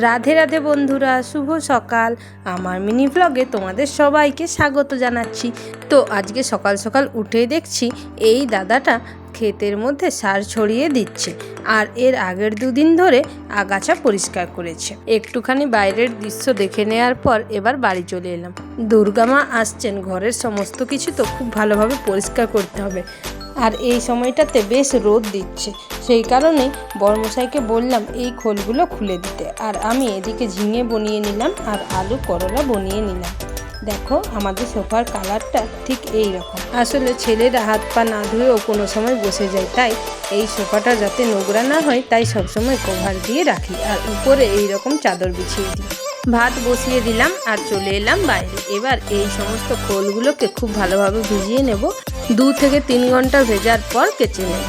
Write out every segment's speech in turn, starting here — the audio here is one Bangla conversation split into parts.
রাধে রাধে বন্ধুরা, শুভ সকাল। আমার মিনি ব্লগে তোমাদের সবাইকে স্বাগত জানাচ্ছি। তো আজকে সকাল সকাল উঠেই দেখছি এই দাদাটা ক্ষেতের মধ্যে সার ছড়িয়ে দিচ্ছে, আর এর আগের দুদিন ধরে আগাছা পরিষ্কার করেছে। একটুখানি বাইরের দৃশ্য দেখে নেওয়ার পর এবার বাড়ি চলে এলাম। দুর্গা মা আসছেন, ঘরের সমস্ত কিছু তো খুব ভালোভাবে পরিষ্কার করতে হবে, আর এই সময়টাতে বেশ রোদ দিচ্ছে, সেই কারণেই বড়মশাইকে বললাম এই খোলগুলো খুলে দিতে। আর আমি এদিকে ঝিঙে বনিয়ে নিলাম আর আলু করলা বনিয়ে নিলাম। দেখো আমাদের সোফার কালারটা ঠিক এই রকম। আসলে ছেলেরা হাত পা না ধুয়েও কোনো সময় বসে যায়, তাই এই সোফাটা যাতে নোংরা না হয় তাই সবসময় কভার দিয়ে রাখি, আর উপরে এই রকম চাদর বিছিয়ে দিই। ভাত বসিয়ে দিলাম আর চলে এলাম বাইরে। এবার এই সমস্ত খোলগুলোকে খুব ভালোভাবে ভিজিয়ে নেব। 2 থেকে 3 ঘন্টা ভেজার পর কেচে নেব।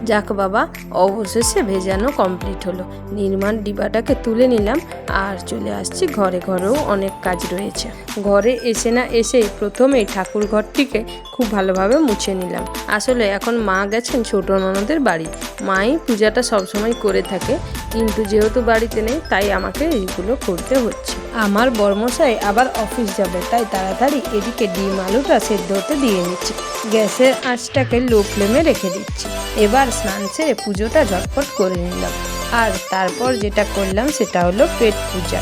যাক বাবা, অবশেষে ভেজানো কমপ্লিট হলো। নির্মাণ ডিবাটাকে তুলে নিলাম আর চলে আসছি ঘরে। ঘরেও অনেক কাজ রয়েছে। ঘরে এসে না এসেই প্রথমেই ঠাকুর ঘরটিকে খুব ভালোভাবে মুছে নিলাম। আসলে এখন মা গেছেন ছোট ননদের বাড়ি, মাই পূজাটা সবসময় করে থাকে, কিন্তু যেহেতু বাড়িতে নেই তাই আমাকে এইগুলো করতে হচ্ছে। আমার বড়মশাই আবার অফিস যাবে, তাই তাড়াতাড়ি এদিকে ডিম আলুটা সেদ্ধ হতে দিয়ে নিচ্ছি। গ্যাসের আঁচটাকে লো ফ্লেমে রেখে দিচ্ছি। এবার স্নান সেরে পুজোটা ঝটপট করে নিলাম, আর তারপর যেটা করলাম সেটা হলো পেট পূজা।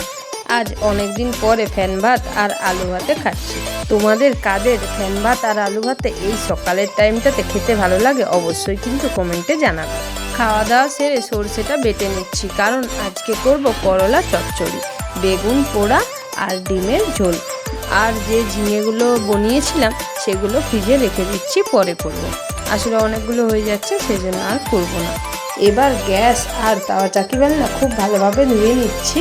আজ অনেক দিন পরে ফ্যান ভাত আর আলু ভাতে খাচ্ছি। তোমাদের কাদের ফ্যান ভাত আর আলু ভাতে এই সকালের টাইমটাতে খেতে ভালো লাগে অবশ্যই কিন্তু কমেন্টে জানাবে। খাওয়া দাওয়া সেরে সরষেটা বেটে নিচ্ছি, কারণ আজকে করব করলা চচ্চড়ি, বেগুন পোড়া আর ডিমের ঝোল। আর যে ঝিঙেগুলো বনিয়েছিলাম সেগুলো ফ্রিজে রেখে দিচ্ছি, পরে করব। আসলে অনেকগুলো হয়ে যাচ্ছে, সেজন্য আর করব না। এবার গ্যাস আর তাওয়া চাকি বান্না খুব ভালোভাবে ধুয়ে নিচ্ছি।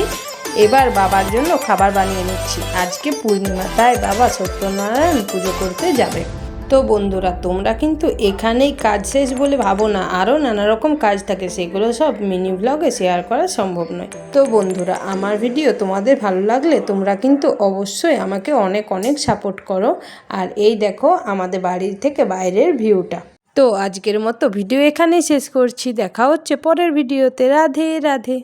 এবার বাবার জন্য খাবার বানিয়ে নিচ্ছি। আজকে পূর্ণিমা, তাই বাবা সত্যনারায়ণ পুজো করতে যাবে। তো বন্ধুরা, তোমরা কিন্তু এখানেই কাজ শেষ বলে ভাবো না, আরও নানা রকম কাজ থাকে, সেগুলো সব মিনি ব্লগে শেয়ার করা সম্ভব নয়। তো বন্ধুরা, আমার ভিডিও তোমাদের ভালো লাগলে তোমরা কিন্তু অবশ্যই আমাকে অনেক অনেক সাপোর্ট করো। আর এই দেখো আমাদের বাড়ির থেকে বাইরের ভিউটা। তো আজকের মতো ভিডিও এখানেই শেষ করছি। দেখা হচ্ছে পরের ভিডিওতে। রাধে রাধে।